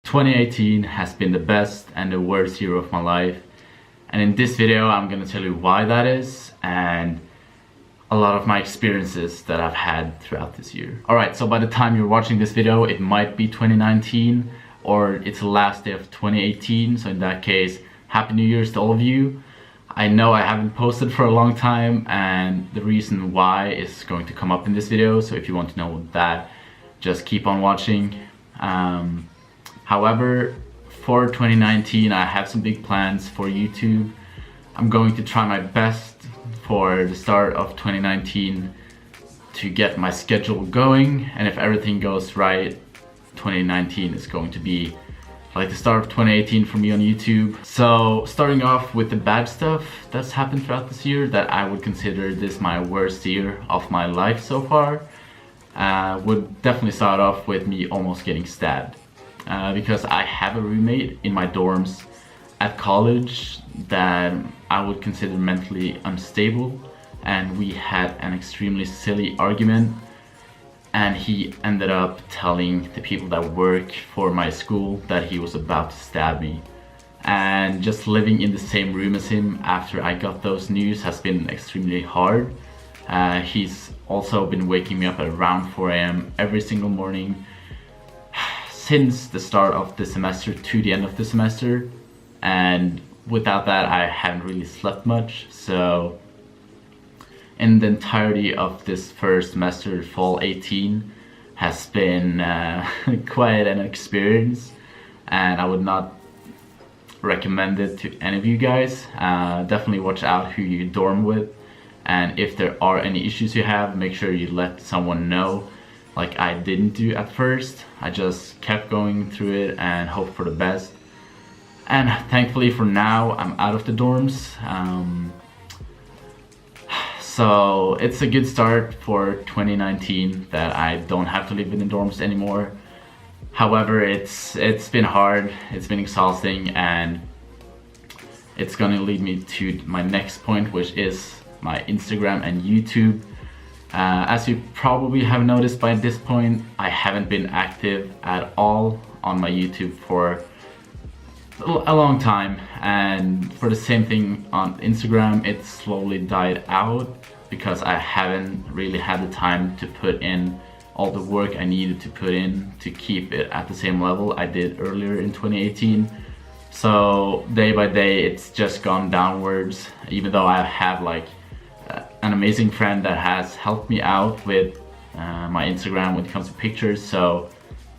2018 has been the best and the worst year of my life, and in this video I'm gonna tell you why that is and a lot of my experiences that I've had throughout this year. Alright, so by the time you're watching this video it might be 2019 or it's the last day of 2018, so in that case, Happy New Year's to all of you. I know I haven't posted for a long time and the reason why is going to come up in this video, so if you want to know that, just keep on watching. However, for 2019 I have some big plans for YouTube. I'm going to try my best for the start of 2019 to get my schedule going, and if everything goes right, 2019 is going to be like the start of 2018 for me on YouTube. So starting off with the bad stuff that's happened throughout this year, that I would consider this my worst year of my life so far, would definitely start off with me almost getting stabbed. Because I have a roommate in my dorms at college that I would consider mentally unstable, and we had an extremely silly argument, and he ended up telling the people that work for my school that he was about to stab me. And just living in the same room as him after I got those news has been extremely hard. He's also been waking me up at around 4 AM every single morning since the start of the semester to the end of the semester, and without that I haven't really slept much. So in the entirety of this first semester, fall 18 has been quite an experience, and I would not recommend it to any of you guys. Definitely watch out who you dorm with, and if there are any issues you have, make sure you let someone know, like I didn't do at first. I just kept going through it and hoped for the best, and thankfully for now I'm out of the dorms. So it's a good start for 2019 that I don't have to live in the dorms anymore. However, it's been hard, it's been exhausting, and it's gonna lead me to my next point, which is my Instagram and YouTube. As you probably have noticed by this point, I haven't been active at all on my YouTube for a long time, and for the same thing on Instagram, it slowly died out because I haven't really had the time to put in all the work I needed to put in to keep it at the same level I did earlier in 2018. So day by day it's just gone downwards, even though I have like an amazing friend that has helped me out with my Instagram when it comes to pictures. So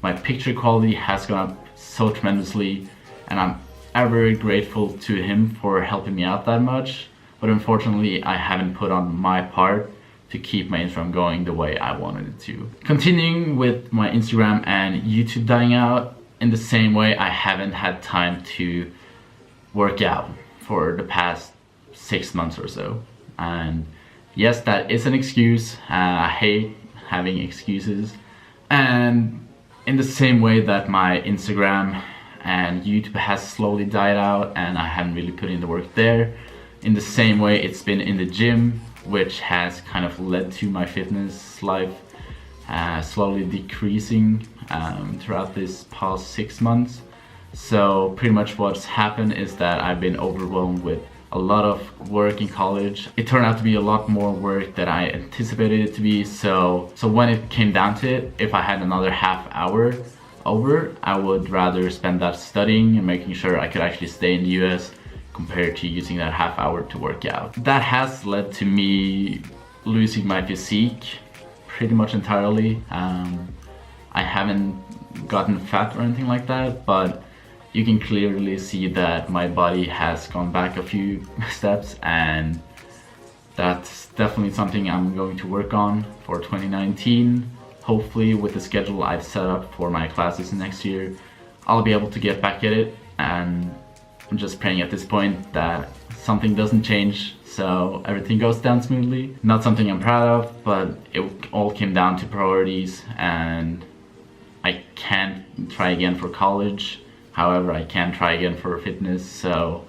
my picture quality has gone up so tremendously, and I'm ever grateful to him for helping me out that much. But unfortunately I haven't put on my part to keep my Instagram going the way I wanted it to. Continuing with my Instagram and YouTube dying out, in the same way I haven't had time to work out for the past 6 months or so. And yes, that is an excuse. I hate having excuses. And in the same way that my Instagram and YouTube has slowly died out and I haven't really put in the work there, in the same way it's been in the gym, which has kind of led to my fitness life slowly decreasing throughout this past 6 months. So pretty much what's happened is that I've been overwhelmed with a lot of work in college. It turned out to be a lot more work than I anticipated it to be. So when it came down to it, if I had another half hour over, I would rather spend that studying and making sure I could actually stay in the US compared to using that half hour to work out. That has led to me losing my physique pretty much entirely. I haven't gotten fat or anything like that, but you can clearly see that my body has gone back a few steps, and that's definitely something I'm going to work on for 2019. Hopefully with the schedule I've set up for my classes next year, I'll be able to get back at it, and I'm just praying at this point that something doesn't change so everything goes down smoothly. Not something I'm proud of, but it all came down to priorities, and I can't try again for college. However, I can try again for fitness, so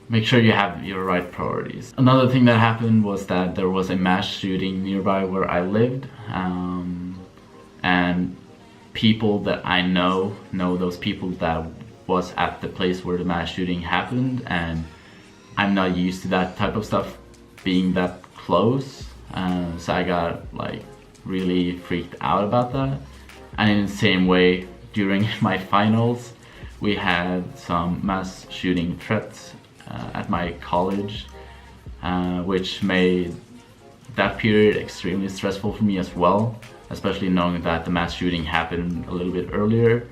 make sure you have your right priorities. Another thing that happened was that there was a mass shooting nearby where I lived, and people that I know those people that was at the place where the mass shooting happened, and I'm not used to that type of stuff being that close. So I got like really freaked out about that. And in the same way, during my finals, we had some mass shooting threats at my college, which made that period extremely stressful for me as well, especially knowing that the mass shooting happened a little bit earlier,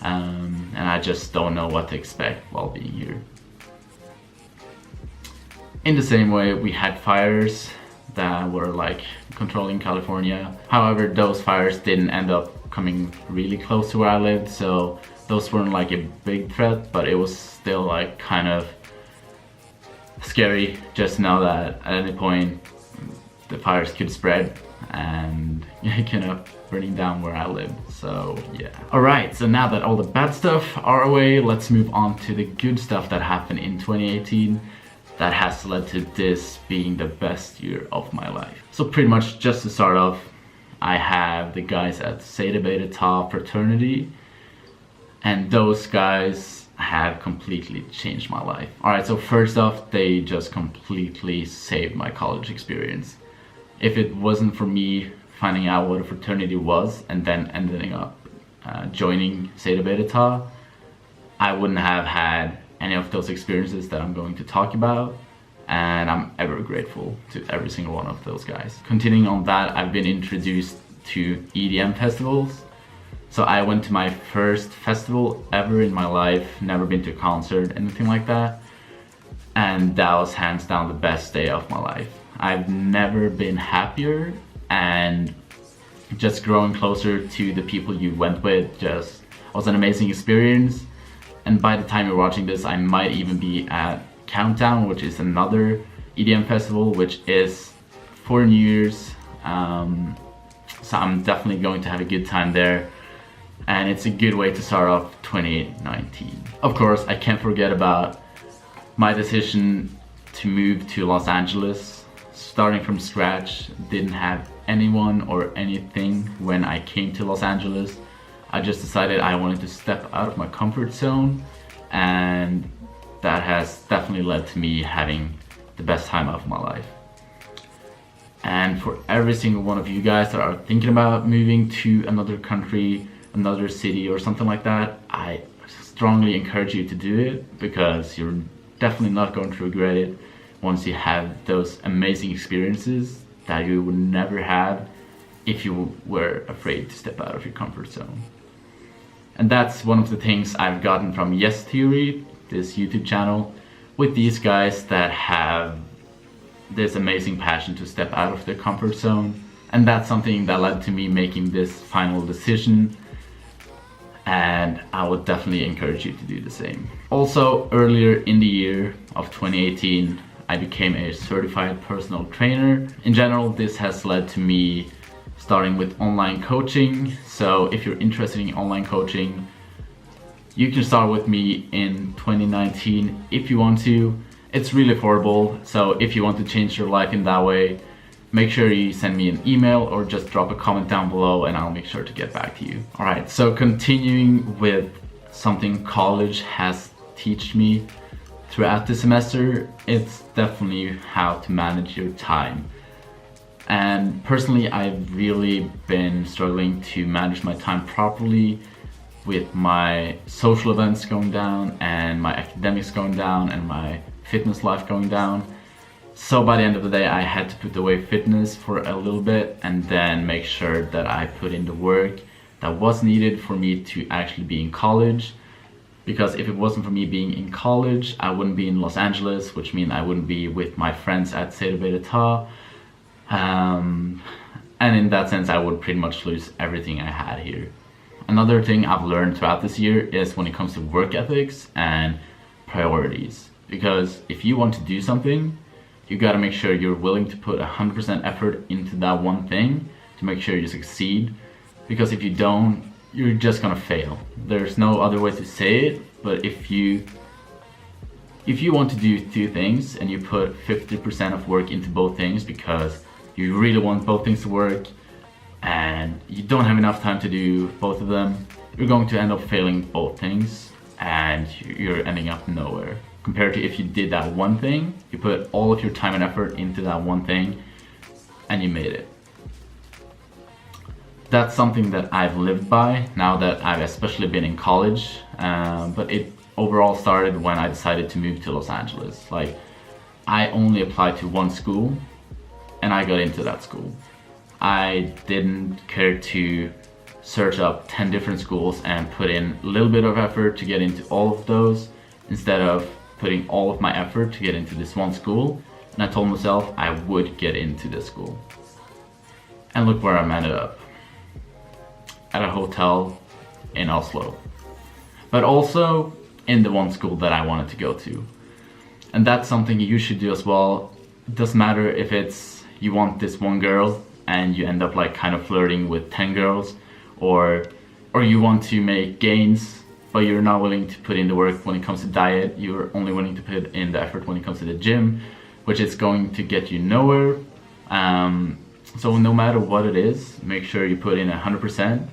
and I just don't know what to expect while being here. In the same way, we had fires that were like controlling California. However, those fires didn't end up coming really close to where I lived, so those weren't like a big threat, but it was still like kind of scary just to know that at any point the fires could spread and end up burning down where I live. So yeah. Alright, so now that all the bad stuff are away, let's move on to the good stuff that happened in 2018 that has led to this being the best year of my life. So pretty much just to start off, I have the guys at Zeta Beta Tau fraternity, and those guys have completely changed my life. Alright, so first off, they just completely saved my college experience. If it wasn't for me finding out what a fraternity was and then ending up joining Zeta Beta Tau, I wouldn't have had any of those experiences that I'm going to talk about, and I'm ever grateful to every single one of those guys. Continuing on that, I've been introduced to EDM festivals. So I went to my first festival ever in my life, never been to a concert, anything like that, and that was hands down the best day of my life. I've never been happier, and just growing closer to the people you went with just was an amazing experience. And by the time you're watching this, I might even be at Countdown, which is another EDM festival, which is for New Year's. So I'm definitely going to have a good time there, and it's a good way to start off 2019. Of course, I can't forget about my decision to move to Los Angeles. Starting from scratch, didn't have anyone or anything when I came to Los Angeles. I just decided I wanted to step out of my comfort zone, and that has definitely led to me having the best time of my life. And for every single one of you guys that are thinking about moving to another country, another city or something like that, I strongly encourage you to do it, because you're definitely not going to regret it once you have those amazing experiences that you would never have if you were afraid to step out of your comfort zone. And that's one of the things I've gotten from Yes Theory, this YouTube channel, with these guys that have this amazing passion to step out of their comfort zone. And that's something that led to me making this final decision, and I would definitely encourage you to do the same. Also, earlier in the year of 2018, I became a certified personal trainer. In general, this has led to me starting with online coaching. So if you're interested in online coaching, you can start with me in 2019 if you want to. It's really affordable, so if you want to change your life in that way, make sure you send me an email or just drop a comment down below and I'll make sure to get back to you. Alright, so continuing with something college has taught me throughout the semester, it's definitely how to manage your time. And personally, I've really been struggling to manage my time properly, with my social events going down and my academics going down and my fitness life going down. So by the end of the day, I had to put away fitness for a little bit and then make sure that I put in the work that was needed for me to actually be in college. Because if it wasn't for me being in college, I wouldn't be in Los Angeles, which means I wouldn't be with my friends at Zeta Beta Tau. And in that sense, I would pretty much lose everything I had here. Another thing I've learned throughout this year is when it comes to work ethics and priorities. Because if you want to do something, you gotta make sure you're willing to put 100% effort into that one thing to make sure you succeed. Because if you don't, you're just gonna fail. There's no other way to say it, but if you want to do two things and you put 50% of work into both things because you really want both things to work, and you don't have enough time to do both of them, you're going to end up failing both things and you're ending up nowhere. Compared to if you did that one thing, you put all of your time and effort into that one thing and you made it. That's something that I've lived by now that I've especially been in college, but it overall started when I decided to move to Los Angeles. Like, I only applied to one school and I got into that school. I didn't care to search up 10 different schools and put in a little bit of effort to get into all of those instead of putting all of my effort to get into this one school. And I told myself I would get into this school. And look where I'm ended up. At a hotel in Oslo. But also in the one school that I wanted to go to. And that's something you should do as well. It doesn't matter if it's you want this one girl and you end up like kind of flirting with 10 girls, or you want to make gains but you're not willing to put in the work when it comes to diet. You're only willing to put in the effort when it comes to the gym, which is going to get you nowhere. So no matter what it is, make sure you put in 100%.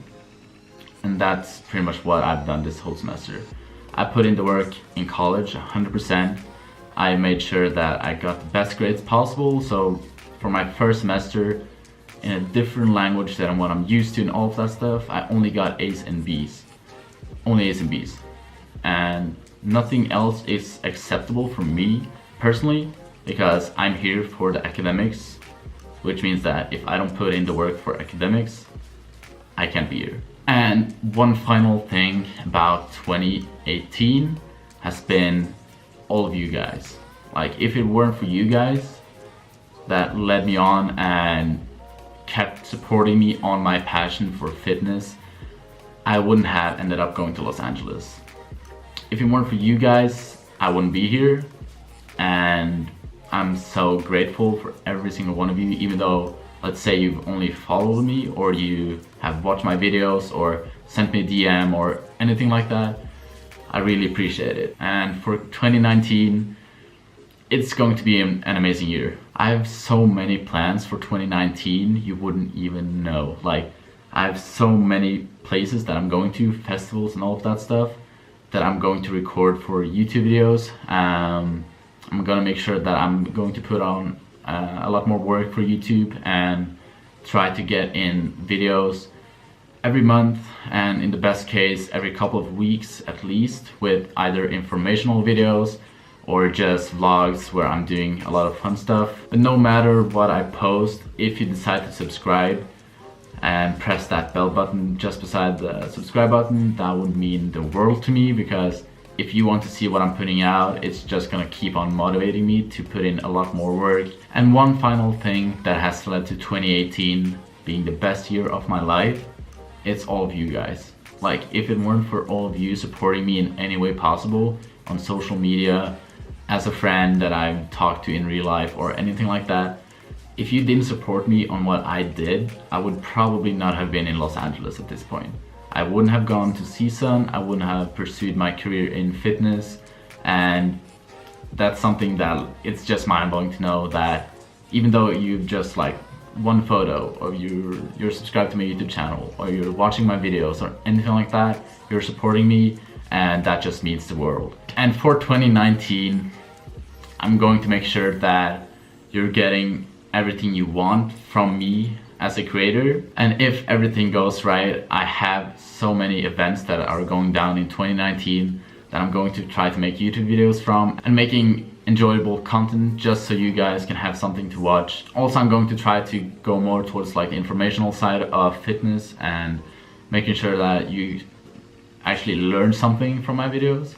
And that's pretty much what I've done this whole semester. I put in the work in college 100%. I made sure that I got the best grades possible. So for my first semester in a different language than what I'm used to and all of that stuff, I only got A's and B's. Only A's and B's. And nothing else is acceptable for me personally, because I'm here for the academics, which means that if I don't put in the work for academics, I can't be here. And one final thing about 2018 has been all of you guys. Like, if it weren't for you guys that led me on and kept supporting me on my passion for fitness, I wouldn't have ended up going to Los Angeles. If it weren't for you guys, I wouldn't be here. And I'm so grateful for every single one of you, even though, let's say you've only followed me or you have watched my videos or sent me a DM or anything like that. I really appreciate it. And for 2019, it's going to be an amazing year. I have so many plans for 2019, you wouldn't even know. Like, I have so many places that I'm going to, festivals and all of that stuff, that I'm going to record for YouTube videos. I'm gonna make sure that I'm going to put on a lot more work for YouTube and try to get in videos every month, and in the best case every couple of weeks at least, with either informational videos or just vlogs where I'm doing a lot of fun stuff. But no matter what I post, if you decide to subscribe and press that bell button just beside the subscribe button, that would mean the world to me, because if you want to see what I'm putting out, it's just gonna keep on motivating me to put in a lot more work. And one final thing that has led to 2018 being the best year of my life, it's all of you guys. Like, if it weren't for all of you supporting me in any way possible on social media, as a friend that I've talked to in real life or anything like that, if you didn't support me on what I did, I would probably not have been in Los Angeles at this point. I wouldn't have gone to CSUN, I wouldn't have pursued my career in fitness, and that's something that it's just mind-blowing to know that even though you've just like one photo, or you're subscribed to my YouTube channel, or you're watching my videos or anything like that, you're supporting me, and that just means the world. And for 2019, I'm going to make sure that you're getting everything you want from me as a creator. And if everything goes right, I have so many events that are going down in 2019 that I'm going to try to make YouTube videos from, and making enjoyable content just so you guys can have something to watch. Also, I'm going to try to go more towards like the informational side of fitness and making sure that you actually learn something from my videos.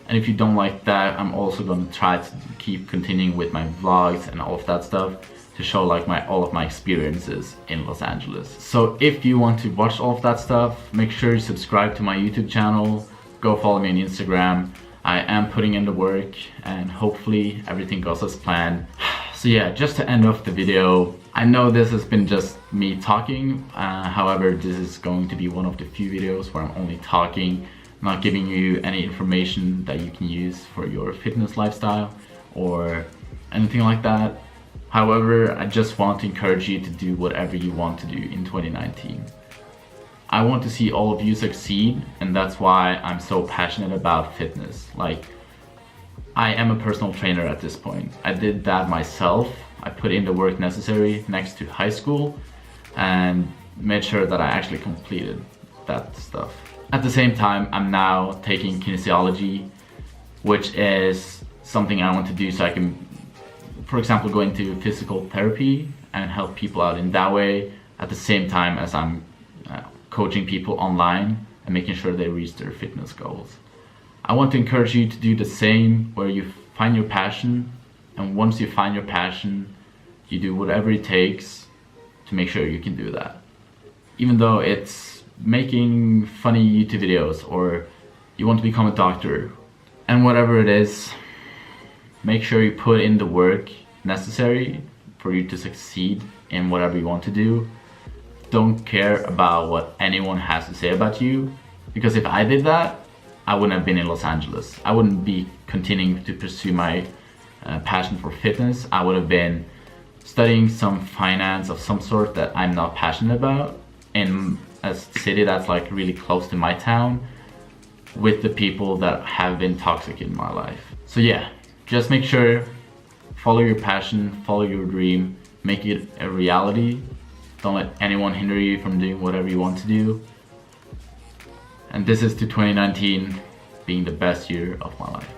And if you don't like that, I'm also going to try to keep continuing with my vlogs and all of that stuff, to show like all of my experiences in Los Angeles. So if you want to watch all of that stuff, make sure you subscribe to my YouTube channel, go follow me on Instagram. I am putting in the work and hopefully everything goes as planned. So yeah, just to end off the video, I know this has been just me talking, however this is going to be one of the few videos where I'm only talking, not giving you any information that you can use for your fitness lifestyle or anything like that. However, I just want to encourage you to do whatever you want to do in 2019. I want to see all of you succeed, and that's why I'm so passionate about fitness. Like, I am a personal trainer at this point. I did that myself. I put in the work necessary next to high school and made sure that I actually completed that stuff. At the same time, I'm now taking kinesiology, which is something I want to do so I can, for example, go into physical therapy and help people out in that way, at the same time as I'm coaching people online and making sure they reach their fitness goals. I want to encourage you to do the same, where you find your passion, and once you find your passion, you do whatever it takes to make sure you can do that. Even though it's making funny YouTube videos, or you want to become a doctor, and whatever it is, make sure you put in the work necessary for you to succeed in whatever you want to do. Don't care about what anyone has to say about you, because if I did that, I wouldn't have been in Los Angeles. I wouldn't be continuing to pursue my passion for fitness. I would have been studying some finance of some sort that I'm not passionate about in a city that's like really close to my town, with the people that have been toxic in my life. So yeah, just make sure, follow your passion, follow your dream, make it a reality. Don't let anyone hinder you from doing whatever you want to do. And this is to 2019 being the best year of my life.